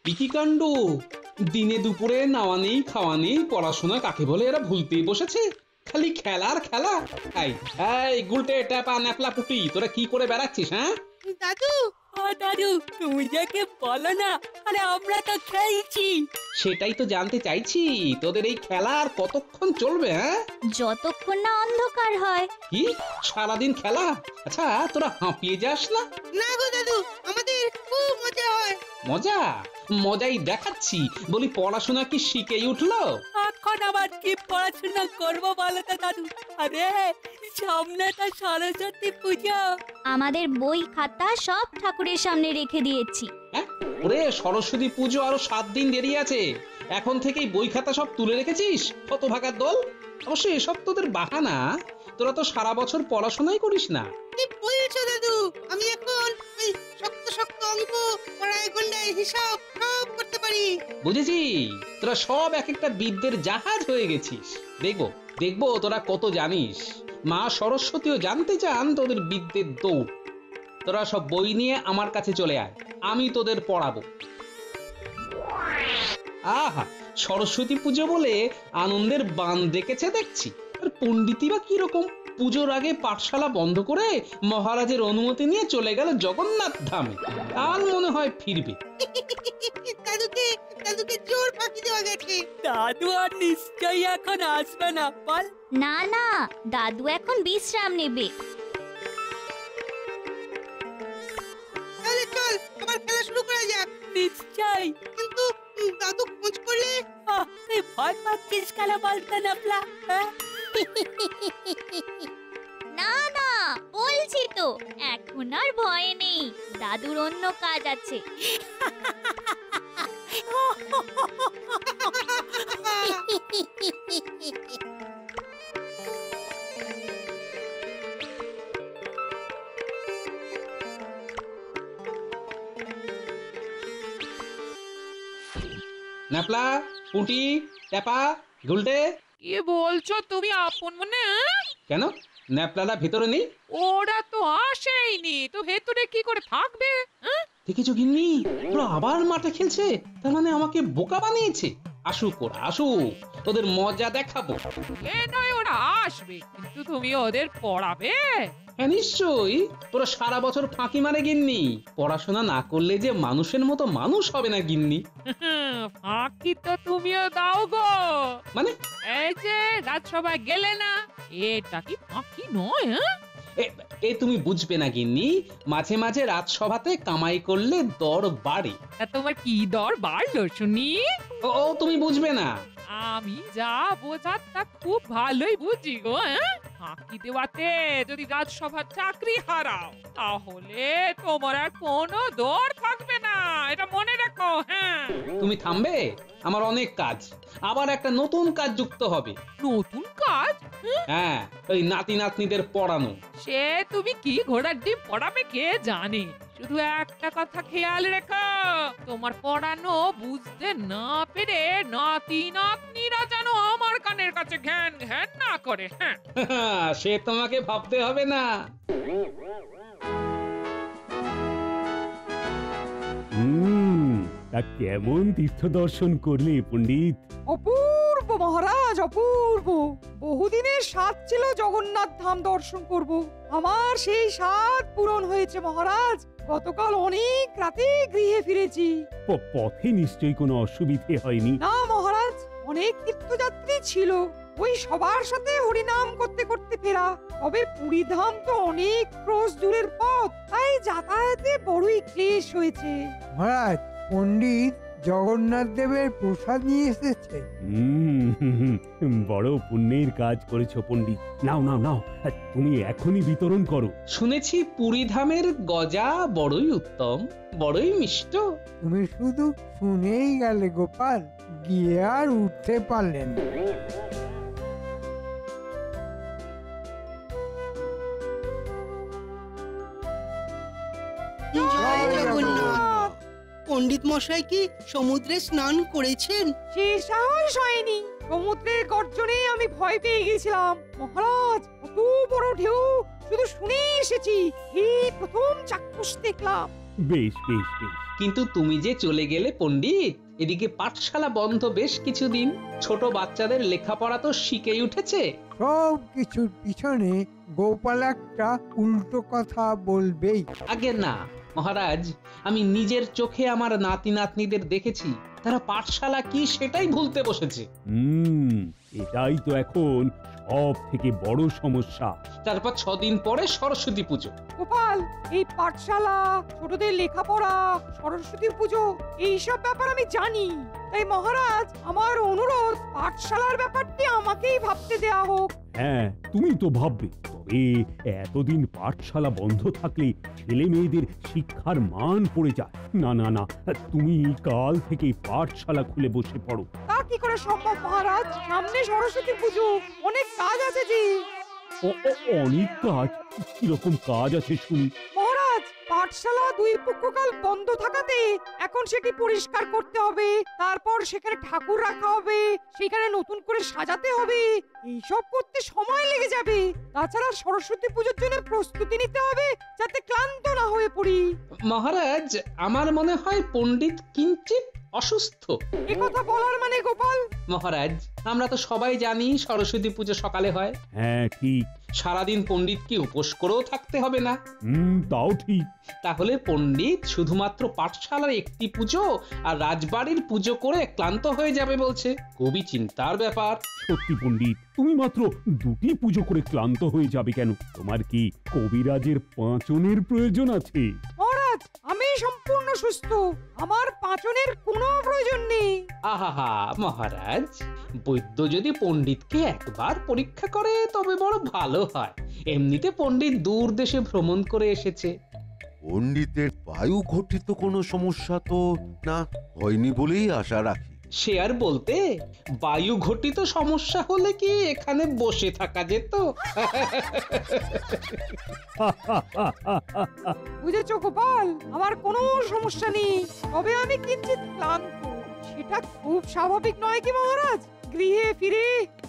কি কাণ্ড! দিনে দুপুরে নাওয়া নেই খাওয়া নেই, পড়াশোনা কাকে বলে এরা ভুলতেই বসেছে। খালি খেলার খেলা। এই এই গুলটে ট্যাপা ন্যাপলা পুটি, তোরা কি করে বেড়াচ্ছিস? হ্যাঁ দাদু, ও দাদু, তুমি যাকে বলো না, আরে আমরা তো খেলছি। সেটাই তো জানতে চাইছি, তোদের এই খেলা আর কতক্ষণ চলবে? হ্যাঁ যতক্ষণ না অন্ধকার হয়। কি সারাদিন খেলা? আচ্ছা তোরা হাঁপিয়ে যাস না? না গো দাদু, আমাদের খুব মজা হয়। মজা মজাই দেখাচ্ছি। বলি পড়াশোনা কি শিখেই উঠলো? এখন আবার কি পড়াশোনা করবো বলো তো দাদু? আরে সামনে তো সরস্বতী পুজো। আমাদের বই খাতা সব ঠাকুরের সামনে রেখে দিয়েছি। হ্যাঁ ওরে, সরস্বতী পুজো আরো 7 দিন দেরি আছে। এখন থেকেই বই খাতা সব তুলে রেখেছিস? হতভাগার দল। অবশ্য এসব তোদের বাহানা, তোরা তো সারা বছর পড়াশোনাই করিস না। কি বলছো দাদু? আমি এখন ওই শক্ত শক্ত অঙ্ক, পড়ায় গন্ডায় হিসাব সব করতে পারি। বুঝেছি, তোরা সব এক একটা বিদ্যের জাহাজ হয়ে গেছিস। দেখবো দেখবো তোরা কত জানিস। মা সরস্বতীও জানতে চান তোদের বিদ্যের দৌড়। তোরা সব বই নিয়ে আমার কাছে চলে আয়, আমি তোদের পড়াবো। আহা, সরস্বতী পুজো বলে আনন্দের বান ডেকেছে দেখছি। আর পণ্ডিতই বা কিরকম? পুজোর আগে পাঠশালা বন্ধ করে মহারাজের অনুমতি নিয়ে চলে গেল জগন্নাথ ধামে। কাল মনে হয় ফিরবে। দাদুকে দাদুকে জোর ফাঁকি দেওয়া গেছে। দাদু আর নিশ্চয়ই এখন আসবে না বল। না না, দাদু এখন বিশ্রাম নেবে। তাহলে চল আবার খেলা শুরু করা যাক। নিশ্চয়ই, কিন্তু দাদু খোঁজ করলে তুই ভয় পাচ্ছিস কেন বলতে নাপলা? না না, বলছি তো এখন আর ভয় নেই, দাদুর অন্য কাজ আছে। ন্যাপলা, পুঁটি, ট্যাপা, গুলটে। কি বলছো তুমি আপন মনে? কেন ন্যাপলারা ভেতরে নেই? ওরা তো আসেইনি, তো ভেতরে কি করে থাকবে? দেখেছো গিন্নি, ওরা আবার মাঠে খেলছে। তার মানে আমাকে বোকা বানিয়েছে। আসুক ওরা, আসুক, তোদের মজা দেখাবো। এ নয় ওরা আসবে, কিন্তু তুমি ওদের পড়াবে? হ্যাঁ নিশ্চয়ই। তোরা সারা বছর ফাঁকি মারে গিন্নি। পড়াশোনা না করলে যে মানুষের মতো মানুষ হবে না গিন্নি। ফাঁকি তো তুমিও দাও গো। মানে এই যে রাজসভায় গেলে না, এটা কি ফাঁকি নয়? এ তুমি বুঝবে না গিন্নি। মাঝে মাঝে রাজসভাতে কামাই করলে দর বাড়ে। তা তোমার কি দর বাড়লো শুনি? ও তুমি বুঝবে না। আমি যা বোঝার তা খুব ভালোই বুঝি গো। ফাঁকি দেওয়াতে যদি রাজসভার চাকরি হারাও, তাহলে তোমার আর কোনো দর থাকবে না, এটা মনে রাখো। হ্যাঁ, তুমি থামবে? আমার অনেক কাজ, আবার একটা নতুন কাজ যুক্ত হবে। নতুন কাজ? হ্যাঁ, ওই নাতি নাতনিদের পড়ানো। সে তুমি কি ঘোড়ার ডিম পড়াবে কে জানে। শুধু একটা কথা খেয়াল রেখো, তোমার পড়ানো বুঝতে না পেরে নাতি নাতনিরা যেন আমার কানের কাছে ঘ্যান ঘ্যান না করে। হ্যাঁ, সে তোমাকে ভাবতে হবে না। তা কেমন তীর্থ দর্শন করলে পণ্ডিত? অপূর্ব মহারাজ, অপূর্ব। বহুদিনের স্বাদ ছিল জগন্নাথ ধাম দর্শন করব। আমার সেই স্বাদ পূরণ হয়েছে মহারাজ। গতকাল অনেক রাতে গৃহে ফিরেছি। পথে নিশ্চয়ই কোনো অসুবিধে হয়নি? না মহারাজ, অনেক তীর্থযাত্রী ছিল, ওই সবার সাথে হরিনাম করতে করতে ফেরা। তবে পুরী ধাম তো অনেক ক্রোশ দূরের পথ, তাই যাতায়াতে বড়ই ক্লেশ হয়েছে। মহারাজ, পণ্ডিত জগন্নাথ দেবের প্রসাদ নিয়ে এসেছে। বড় পুণ্যের কাজ করেছো পণ্ডিত। নাও নাও নাও, তুমি এখনই বিতরণ করো। শুনেছি পুরী ধামের গজা বড়ই উত্তম, বড়ই মিষ্ট। তুমি শুধু শুনেই গেলে গোপাল, গিয়ে আর উঠতে পারলেন না। জয় জগন্নাথ। পণ্ডিত মশাই কি সমুদ্রে স্নান করেছেন? সে সাহস হয়নি। সমুদ্রের গর্জনে আমি ভয় পেয়ে গেছিলাম মহারাজ। কত বড় ঢেউ শুধু শুনে এসেছি, এই প্রথম চাক্ষুষ দেখলাম। বেশ বেশ বেশ। কিন্তু তুমি যে চলে গেলে পণ্ডিত, এদিকে পাঠশালা বন্ধ বেশ কিছুদিন। ছোট বাচ্চাদের লেখাপড়া তো শিখেই উঠেছে। সব কিছুর পিছনে গোপাল একটা উল্টো কথা বলবেই। আগে না মহারাজ, আমি নিজের চোখে আমার নাতি নাতনিদের দেখেছি, তারা পাঠশালা কি সেটাই ভুলতে বসেছে। এটাই তো এখন সব থেকে বড় সমস্যা। তারপর 6 দিন পরে সরস্বতী পুজো। গোপাল, এই পাঠশালা, ছোটদের লেখাপড়া, সরস্বতী পুজো, এইসব ব্যাপার আমি জানি। তাই মহারাজ, আমার অনুরোধ, পাঠশালার ব্যাপারটি আমাকেই ভাবতে দেয়া হোক। হ্যাঁ, তুমি তো ভাববে, তবে এতদিন পাঠশালা বন্ধ থাকলে ছেলে মেয়েদের শিক্ষার মান পড়ে যায়। না না না, তুমি কাল থেকে পাঠশালা খুলে বসে পড়ো। তা কি করে সম্ভব মহারাজ? সামনে সরস্বতী পুজো, অনেক কাজ আছে যে। অনেক কাজ? কিরকম কাজ আছে শুনি? মহারাজ, পাঠশালা 2 পক্ষকাল বন্ধ থাকাতে এখন সেটি পরিষ্কার করতে হবে, তারপর সেখানে ঠাকুর রাখা হবে, সেখানে নতুন করে সাজাতে হবে, এইসব করতে সময় লেগে যাবে। তাছাড়া সরস্বতী পুজোর জন্য প্রস্তুতি নিতে হবে, যাতে ক্লান্ত না হয়ে পড়ি। মহারাজ, আমার মনে হয় পণ্ডিত কিঞ্চিত অসুস্থ। এ কথা বলার মানে গোপাল? মহারাজ, আমরা তো সবাই জানি সরস্বতী পুজো সকালে হয়। হ্যাঁ ঠিক। সারাদিন পণ্ডিতকে উপোস করেও থাকতে হবে না। তাও ঠিক। তাহলে পণ্ডিত শুধুমাত্র পাঠশালার একটি পুজো আর রাজবাড়ির পুজো করে ক্লান্ত হয়ে যাবে বলছে। খুবই চিন্তার ব্যাপার। সত্যি পণ্ডিত, তুমি মাত্র 2টি পুজো করে ক্লান্ত হয়ে যাবে কেন? তোমার কি কবিরাজের পাঁচনের প্রয়োজন আছে? মহারাজ, আমি সম্পূর্ণ সুস্থ, আমার পাঁচনের কোনো প্রয়োজন নেই। আহা মহারাজ, বৈদ্য যদি পণ্ডিতকে একবার পরীক্ষা করে তবে বড় ভালো হয়। এমনিতে পণ্ডিত দূর দেশে ভ্রমণ করে এসেছে। পণ্ডিতের বায়ু ঘটিত কোনো সমস্যা তো না হয়নি বলেই আশা রাখি। সে আর বলতে, বায়ু ঘটিত সমস্যা হলে কি এখানে বসে থাকা যেত? বুঝেছো গোপাল, আমার কোনো সমস্যা নেই, তবে আমি কিঞ্চিত ক্লান্ত। সেটা খুব স্বাভাবিক নয় কি মহারাজ? গৃহে ফিরে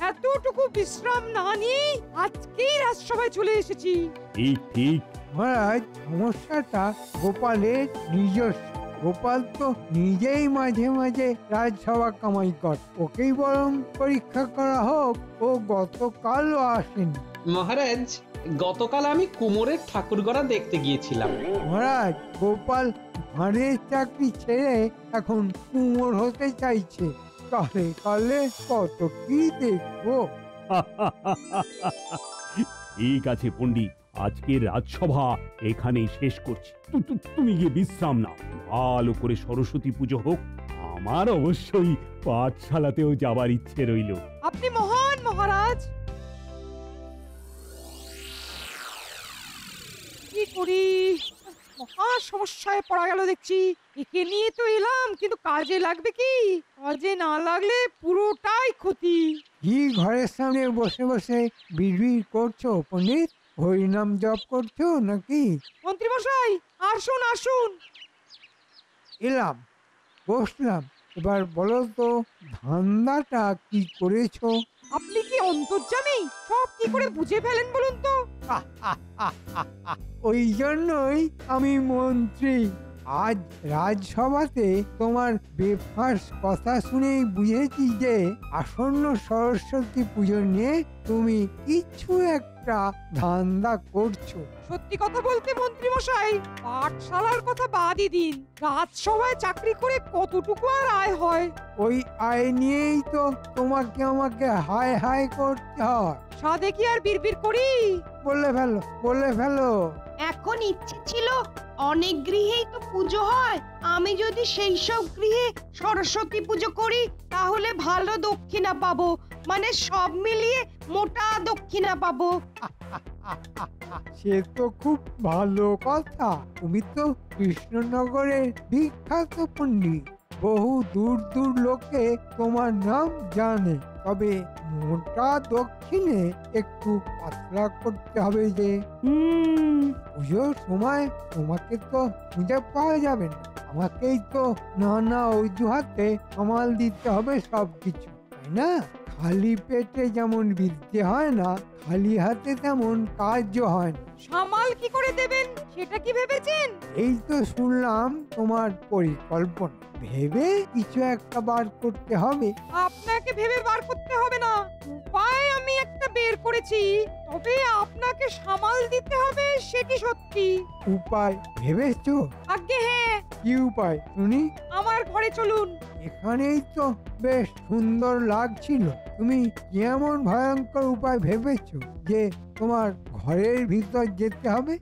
এতটুকু বিশ্রাম না নিয়ে আজকেই রাজসভায় চলে এসেছি। ঠিক ঠিক। মহারাজ, সমস্যাটা গোপালের নিজস্ব। গোপাল তো নিজেই মাঝে মাঝে রাজসভা কামাই কর। ওকেই বরং পরীক্ষা করা হোক। ও গতকালও আসেনি। মহারাজ, গতকাল আমি কুমোরের ঠাকুরগড়া দেখতে গিয়েছিলাম। মহারাজ, গোপাল ভাঁড়ের চাকরি ছেড়ে এখন কুমোর হতে চাইছে। কালে কালে কত কি দেখবো। ঠিক আছে পণ্ডিত, আজকের রাজসভা এখানেই শেষ করছি। তুমি গিয়ে বিশ্রাম নাও। ভালো করে সরস্বতী পুজো হোক। আমার অবশ্যই পাঠশালাতেও যাবার ইচ্ছে রইল। আপনি মহান মহারাজ। কি করি, মহা সমস্যায় পড়া গেল দেখছি। একে নিয়ে তো এলাম, কিন্তু কাজে লাগবে কি? কাজে না লাগলে পুরোটাই ক্ষতি। কি ঘরের সামনে বসে বসে বিড়বিড় করছো পণ্ডিত? হরিনাম জপ করছো নাকি? মন্ত্রী মশাই, আসুন আসুন। এলাম, বসলাম। এবার বলো তো, ধান্দাটা কি করেছো? আপনি কি অন্তর্যামী? সব কি করে বুঝে ফেলেন বলুন তো? ওই জন্যই আমি মন্ত্রী। আজ রাজসভাতে তোমার বেফাঁস কথা শুনেই বুঝেছি যে আসন্ন সরস্বতী পুজো নিয়ে তুমি কিছু একটা ধান্দা করছো। সত্যি কথা বলতে মন্ত্রী মশাই, পাঠশালার কথা বাদই দিন, রাজসভায় চাকরি করে কতটুকু আর আয় হয়? ওই আয় নিয়েই তো তোমাকে আমাকে হায় হায় করতে হয়। সাধে কি আর বিড়বিড় করি? বলে ফেলো, বলে ফেলো। এখন ইচ্ছে ছিল, অনেক গৃহেই তো পুজো হয়, আমি যদি সেই সব গৃহে সরস্বতী পুজো করি তাহলে ভালো দক্ষিণা পাবো, মানে সব মিলিয়ে মোটা দক্ষিণা পাবো। সে তো খুব ভালো কথা। তুমি তো কৃষ্ণনগরের বিখ্যাত পণ্ডিত। বহু দূর দূর লোকে তোমার নাম জানে। তবে মোটা দক্ষিণে একটু পাতলা করতে হবে যে। পুজোর সময় তোমাকে তো খুঁজে পাওয়া যাবে না। আমাকেই তো নানা অজুহাতে সামাল দিতে হবে সবকিছু, তাই না? খালি পেটে যেমন বিদ্যে হয় না, খালি হাতে তেমন কাজও হয় না। সামাল কি করে দেবেন সেটা কি ভেবেছেন? এই তো শুনলাম তোমার পরিকল্পনা, ভেবে কিছু একটা বার করতে হবে। আপনাকে ভেবে বার করতে হবে না, উপায় আমি একটা বের করেছি। তবে আপনাকে সামাল দিতে হবে সেটি সত্যি। উপায় ভেবেছো? আজ্ঞে হ্যাঁ, কি উপায় শুনি? আমার ঘরে চলুন। এখানেই তো বেশ সুন্দর লাগছিল। তুমি কি এমন ভয়ঙ্কর উপায় ভেবেছো যে তোমার ঘরের ভিতর যেতে হবে?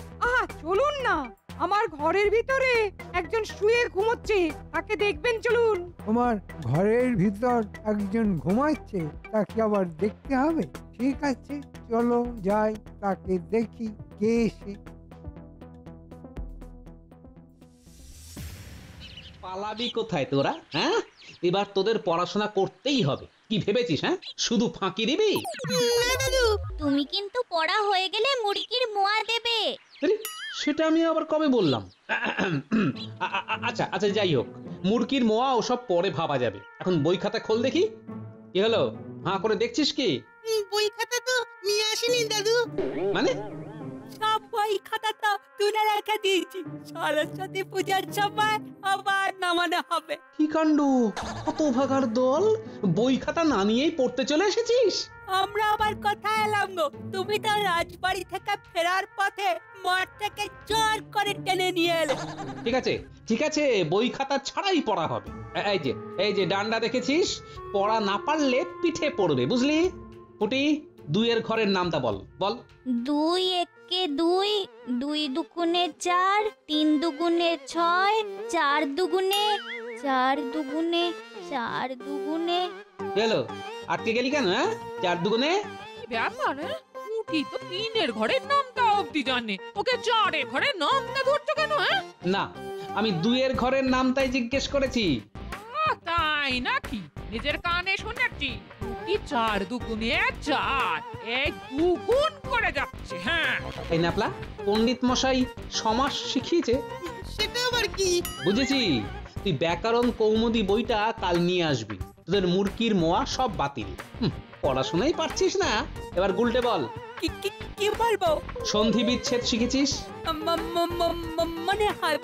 চলুন না, আমার ঘরের ভিতরে একজন শুয়ে ঘুমোচ্ছে, তাকে দেখবেন, চলুন। তোমার ঘরের ভিতর একজন ঘুমাচ্ছে, তাকে আবার দেখতে হবে? ঠিক আছে, চলো যাই, তাকে দেখি কে সে। পালাবি কোথায় তোরা? হ্যাঁ, এবার তোদের পড়াশোনা করতেই হবে। কি ভেবেছিস? হ্যাঁ, শুধু ফাঁকি দিবি? তুমি কিন্তু পড়া হয়ে গেলে মুরগির মোয়া দেবে। আরে, সেটা আমি আবার কবে বললাম? আচ্ছা আচ্ছা, যাই হোক, মুরগির মোয়া ওসব পরে ভাবা যাবে। এখন বই খাতা খোল দেখি। কি হলো, হাঁ করে দেখছিস কি? বই খাতা তো নিয়ে আসেনি দাদু। মানে? সব বই খাতা তো তুলে রেখে দিয়েছি, সরস্বতী পূজার সময় আবার নামানো হবে। কি কাণ্ড, কত ভাগার দল! বই খাতা না নিয়েই পড়তে চলে এসেছিস? আমরা আবার কোথায় এলাম গো? তুমি তো রাজবাড়ি থেকে ফেরার পথে মাঠ থেকে জোর করে টেনে নিয়ে এলে। ঠিক আছে ঠিক আছে, বই খাতা ছাড়াই পড়া হবে। এই যে ডান্ডা দেখেছিস, পড়া না পারলে পিঠে পড়বে, বুঝলি? পুটি, দুইয়ের ঘরের নামটা বল বল। 2 একে 2, 2 দুগুণে 4, 3 দুগুণে 6, 4 দুগুণে 4 দুগুণে 4 দুগুণে। গেলো, আটকে গেলি কেন? হ্যাঁ, 4 দুগুণে। ব্যাপার, উঠি তো 3-এর ঘরের নামটা অবধি জানে, ওকে 4-এর ঘরের নামটা ধরছো কেন? হ্যাঁ, না, আমি দুইয়ের ঘরের নামটাই জিজ্ঞেস করেছি। তাই নাকি? নিজের কানে শুনেছি কি 4 দুগুণে 4, এই দুগুণ করে যাচ্ছে। হ্যাঁ, এই নাপলা, পণ্ডিত মশাই সমাস শিখিয়েছে। সেটা আবার কি? বুঝেছি, তুই ব্যাকরণ কৌমুদি বইটা কাল নিয়ে আসবি। তোদের মুরগির মোয়া সব বাতিল। পড়াশোনাই পারছিস না, এবার গুলটে বল। কি বলবো? সন্ধি বিচ্ছেদ শিখেছিস? মনে হয়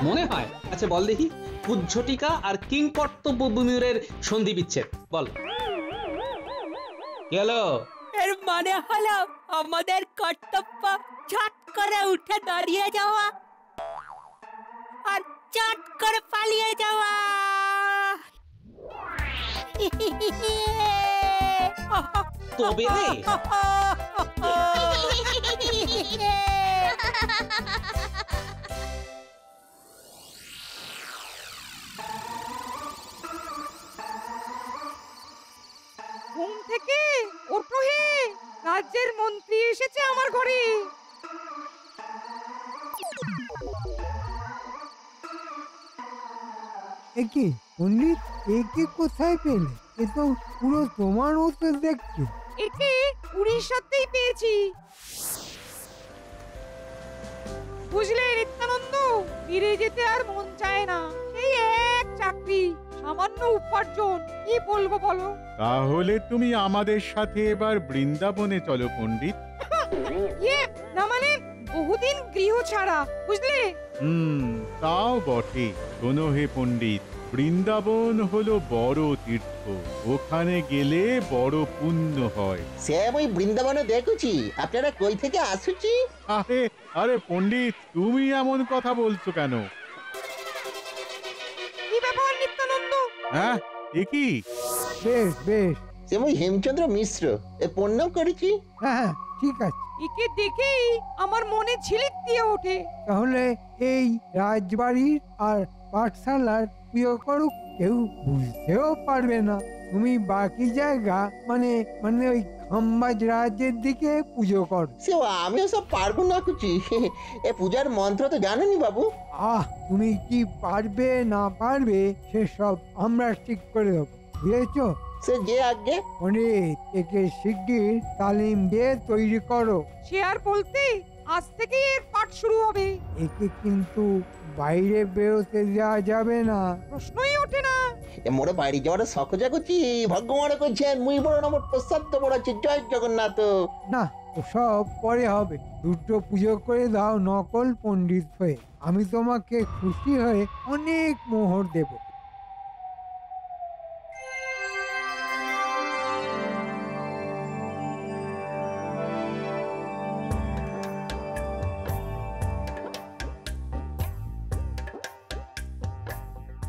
মনে হয়? আচ্ছা বল দেখি, পুজ্ঝটিকা আর কিংকর্তব্য বিমূঢ়ের সন্ধি বিচ্ছেদ বল। কি হলো? এর মানে হলো আমাদের কর্তব্য ঝট করে উঠে দাঁড়িয়ে যাওয়া আর চট করে পালিয়ে যাওয়া। তবে রে, ঘুম থেকে ওঠো হে, রাজ্যের মন্ত্রী এসেছে আমার ঘরে। একে পণ্ডিত, একে কোথায় পেলে? এ তো পুরো তোমার মতো দেখতে। একে উড়িষ্যাতেই পেয়েছি, বুঝলে নিত্যানন্দ? ফিরে যেতে আর মন চায় না। এই এক চাকরি, সামান্য উপার্জন, কি বলবো বলো? তাহলে তুমি আমাদের সাথে এবার বৃন্দাবনে চলো পণ্ডিত। ইয়ে না, মানে বহুদিন গৃহ ছাড়া, বুঝলে? তাও বটে। শোনো হে পণ্ডিত, বৃন্দাবন হলো বড় তীর্থ, ওখানে গেলে বড় পুণ্য হয়। সে আমি বৃন্দাবনে দেখেছি, আপনারা কই থেকে আসুছি? আরে আরে পণ্ডিত, তুমি এমন কথা বলছো কেন? কি ব্যাপার নিত্যানন্দ? হ্যাঁ, এ কি? বেশ বেশ, সে আমি হেমচন্দ্র মিশ্র, এ প্রণাম করেছি। হ্যাঁ ঠিক আছে। একে দেখেই আমার মনে ঝিলিক দিয়ে ওঠে। তাহলে এই রাজবাড়ির আর পাঠশালার প্রিয় করুক, কেউ বুঝতেও পারবে না। তুমি বাকি জায়গা মানে মানে ওই খাম্বাজ রাজ্যের দিকে পুজো কর। সে আমিও সব পারবো না কুচি, এ পূজার মন্ত্র তো জানেনি বাবু। তুমি কি পারবে না পারবে সেসব আমরা ঠিক করে দেবো, বুঝেছো? সে যে আগে পণ্ডিত, একে শিগগির তালিম দিয়ে তৈরি করো। সে আর বলতে, আজ থেকেই এর পাঠ শুরু হবে। একে কিন্তু বাইরে বেরোতে দেওয়া যাবে না। প্রশ্নই ওঠে না। এ মোরে বাড়ি যাওয়ার শখ জাগুছি ভগবান করছেন মুই বড় নম্বর প্রসাদ পড়াচ্ছি জয় জগন্নাথ। না ওসব পরে হবে, দুটো পুজো করে দাও নকল পণ্ডিত হয়ে। আমি তোমাকে খুশি হয়ে অনেক মোহর দেব।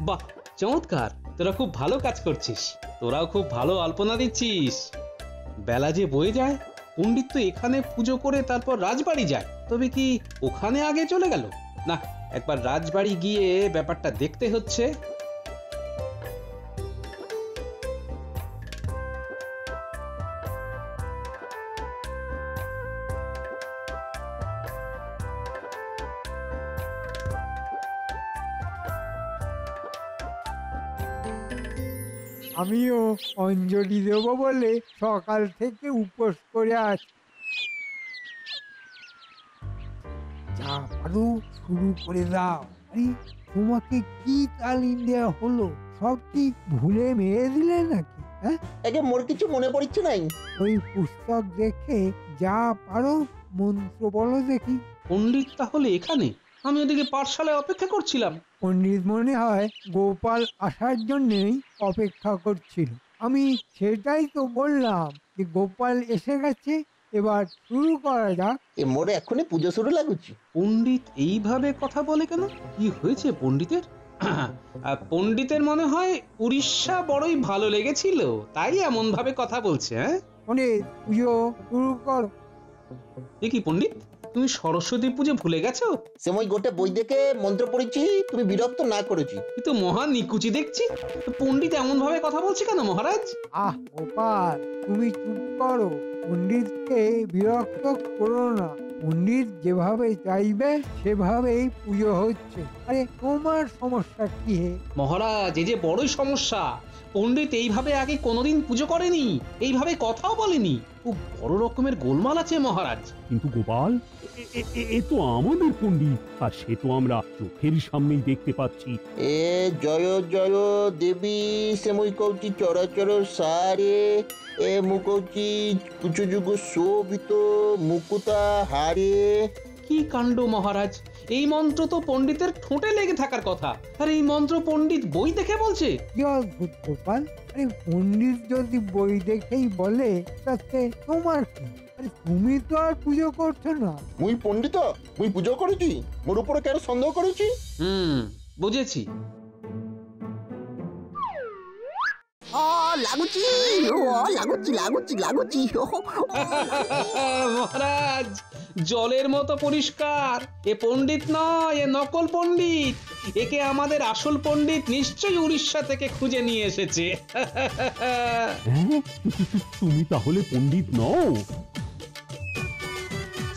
বাহ, চমৎকার! তোরা খুব ভালো কাজ করছিস। তোরাও খুব ভালো আলপনা দিচ্ছিস। বেলা যে বয়ে যায়, পণ্ডিত তো এখানে পুজো করে তারপর রাজবাড়ি যায়, তবে কি ওখানে আগে চলে গেল? না, একবার রাজবাড়ি গিয়ে ব্যাপারটা দেখতে হচ্ছে। আমিও অঞ্জলি দেব বলে সকাল থেকে উপোস করে আছি। যা পারো শুরু করে দাও। আরে তোমাকে কি তালিম দেওয়া হলো? সব কি ভুলে মেরে দিলে নাকি? হ্যাঁ, একে মোর কিছু মনে পড়ছে নাই। ওই পুস্তক দেখে যা পারো মন্ত্র বলো দেখি। পণ্ডিত তাহলে এখানে? আমি ওদিকে পাঠশালায় অপেক্ষা করছিলাম। পণ্ডিত মনে হয় গোপাল আসার জন্যই অপেক্ষা করছিল। আমি সেটাই তো বললাম যে গোপাল এসে গেছে, এবার শুরু করা যাক। এ মোরে এখনই পুজো শুরু লাগুছি। পণ্ডিত এইভাবে কথা বলে কেন? কি হয়েছে পণ্ডিতের? পণ্ডিতের মনে হয় উড়িষ্যা বড়ই ভালো লেগেছিল, তাই এমন ভাবে কথা বলছে। হ্যাঁ, পণ্ডিত পুজো শুরু করো। এ কি পণ্ডিত, তুমি সরস্বতী পুজো ভুলে গেছো? সময় গোটে বই দেখে মন্ত্র পড়েছি, তুমি বিরক্ত না করেছি। এ তো মহা নিকুচি দেখছি। তো পণ্ডিত এমন ভাবে কথা বলছে কেন মহারাজ? আহ গোপাল, তুমি চুপ করো। পণ্ডিতকে বিরক্ত করো না। পণ্ডিত যেভাবে চাইবে সেভাবেই পুজো হচ্ছে। আরে তোমার সমস্যা কি হে? মহারাজ, এই যে বড়ই সমস্যা। পণ্ডিত এইভাবে আগে কোনোদিন পুজো করেনি, এইভাবে কথাও বলেনি। খুব বড় রকমের গোলমাল আছে মহারাজ। কিন্তু গোপাল, এ তো আমাদের পণ্ডিত, আর সে তো আমরা চোখের সামনেই দেখতে পাচ্ছি। এ জয় জয় দেবী সেমই কৌচি চরাচর সারে এ মুকৌচি কুচযুগ শোভিত মুকুতা হারে। কি কাণ্ড মহারাজ! এই মন্ত্র তো পণ্ডিতের ঠোঁটে লেগে থাকার কথা, আর এই মন্ত্র পণ্ডিত বই দেখে বলছে। কি অদ্ভুত গোপাল! আরে পণ্ডিত যদি বই দেখেই বলে তাতে তোমার কি? আরে তুমি তো আর পুজো করছো না। মুই পণ্ডিত, মুই পুজো করেছি, মোর উপরে কেন সন্দেহ করেছি? বুঝেছি। লাগুচি লাগুচি লাগুচি লাগুচি। মহারাজ, জলের মতো পরিষ্কার। এ পণ্ডিত নয়, এ নকল পণ্ডিত। একে আমাদের আসল পণ্ডিত নিশ্চয়ই উড়িষ্যা থেকে খুঁজে নিয়ে এসেছে। হ্যাঁ, তুমি তাহলে পণ্ডিত নও?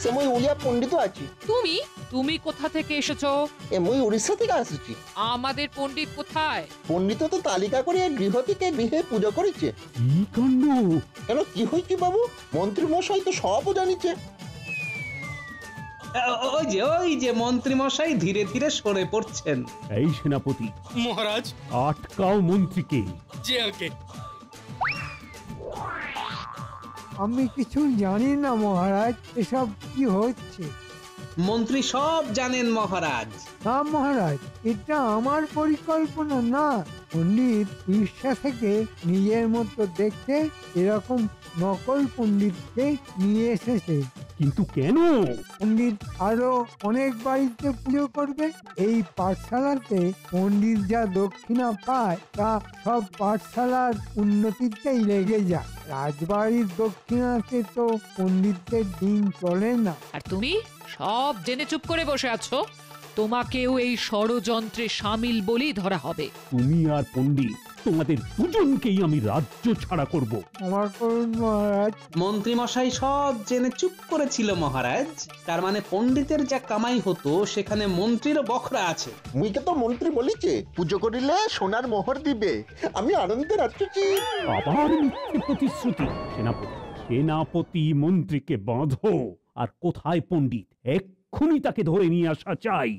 সে মুই উড়িয়া পণ্ডিত আছি। তুমি তুমি কোথা থেকে এসেছো? এ মুই উড়িষ্যা থেকে আসছি। আমাদের পণ্ডিত কোথায়? পণ্ডিত তো তালিকা করে গৃহ থেকে গৃহে পুজো করেছে। কি কাণ্ড! কেন, কি হয়েছে বাবু? মন্ত্রী মশাই তো সবও জানিছে। ওই যে মন্ত্রী মশাই ধীরে ধীরে সরে পড়ছেন। এই সেনাপতি মহারাজ, আটকাও মন্ত্রীকে। জি আজ্ঞে। আমি কিছু জানি না মহারাজ, এসব কি হচ্ছে। মন্ত্রী সব জানেন মহারাজ। না মহারাজ, এটা আমার পরিকল্পনা না। পণ্ডিত উড়িষ্যা থেকে নিজের মতো দেখতে এরকম নকল পণ্ডিতকে নিয়ে এসেছে। কিন্তু কেন? পণ্ডিত আরো অনেক বাড়িতে পুজো করবে। এই পাঠশালাতে পণ্ডিত যা দক্ষিণা পায় তা সব পাঠশালার উন্নতিতেই লেগে যায়। রাজবাড়ির দক্ষিণাতে তো পণ্ডিতদের দিন চলে না। আর তুমি সব জেনে চুপ করে বসে আছো। তোমাকেও এই ষড়যন্ত্রে সামিল বলেই ধরা হবে। তুমি আর পণ্ডিত, তোমাদের দুজনকেই আমি রাজ্য ছাড়া করব। আমার করুন মহারাজ। মন্ত্রী মশাই সব জেনে চুপ করেছিল মহারাজ। তার মানে পণ্ডিতের যা কামাই হতো সেখানে মন্ত্রীরও বখরা আছে। মুইকে তো মন্ত্রী বলেছে পুজো করিলে সোনার মোহর দিবে। আমি আনন্দে নাচছি। আবার মিথ্যে প্রতিশ্রুতি। সেনাপতি মন্ত্রীকে বাঁধো। আর কোথায় পণ্ডিত? এক্ষুনি তাকে ধরে নিয়ে আসা চাই।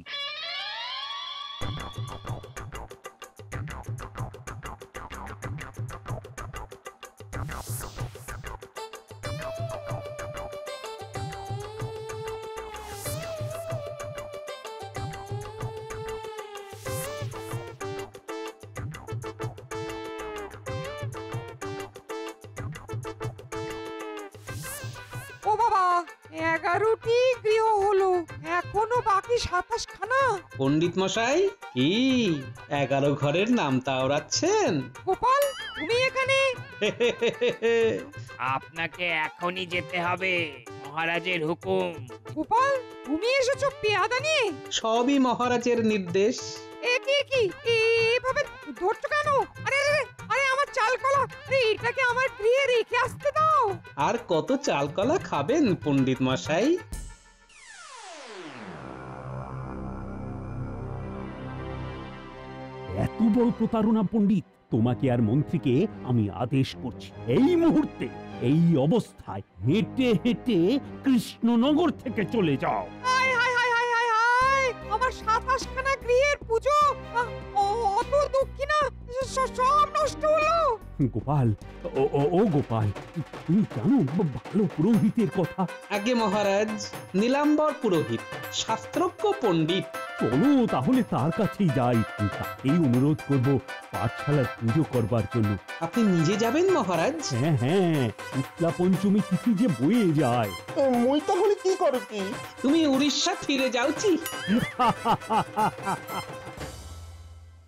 11টি গৃহ হলো, এখনো বাকি 27 খানা। পণ্ডিত মশাই কি 11 ঘরের নাম তাওরাচ্ছেন? গোপাল, তুমি এখানে? আপনাকে এখনই যেতে হবে, মহারাজের হুকুম। গোপাল, তুমি এসেছো পেয়াদা নিয়ে? সবই মহারাজের নির্দেশ। এ কি এভাবে ধরছো কেন? আরে আরে আরে, আমার চালকলা, এটাকে আমার গৃহে রেখে আসতে দাও। আর কত চালকলা খাবেন পণ্ডিত মশাই? এত বড় প্রতারণা পণ্ডিত! তোমাকে আর মন্ত্রীকে আমি আদেশ করছি, এই মুহূর্তে এই অবস্থায় হেঁটে হেঁটে কৃষ্ণনগর থেকে চলে যাও। হায় হায় হায় হায় হায় হায়, আমার 27 খানা গৃহের পুজো, অত দক্ষিণা সব নষ্ট হলো। গোপাল, ও গোপাল, তুমি জানো ভালো পুরোহিতের কথা? আগে মহারাজ, নীলাম্বর পুরোহিত, শাস্ত্রজ্ঞ পণ্ডিত। চলো তাহলে তার কাছেই যাই, তাকেই অনুরোধ করব পাঠশালার পুজো করবার জন্য। আপনি নিজে যাবেন মহারাজ? হ্যাঁ, শুক্লা পঞ্চমী তিথি যে বয়ে যায়। মুই তাহলে কি করো কি? তুমি উড়িষ্যা ফিরে যাওছি।